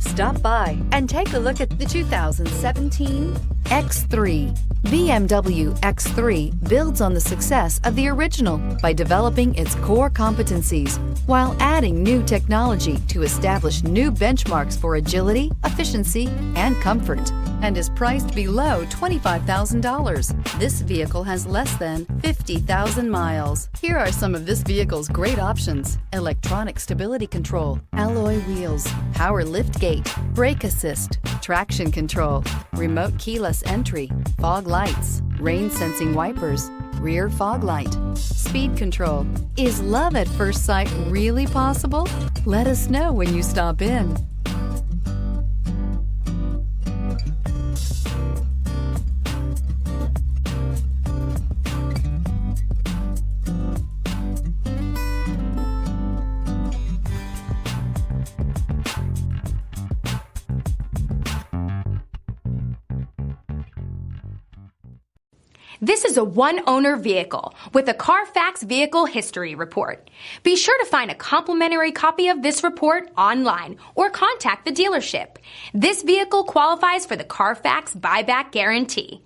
Stop by and take a look at the 2017 X3. BMW X3 builds on the success of the original by developing its core competencies while adding new technology to establish new benchmarks for agility, efficiency, and comfort, and is priced below $25,000. This vehicle has less than 50,000 miles. Here are some of this vehicle's great options: electronic stability control, alloy wheels, power liftgate, brake assist, traction control, remote keyless entry, fog lights, rain sensing wipers, rear fog light, speed control. Is love at first sight really possible? Let us know when you stop in. This is a one-owner vehicle with a CARFAX Vehicle History Report. Be sure to find a complimentary copy of this report online or contact the dealership. This vehicle qualifies for the CARFAX Buyback Guarantee.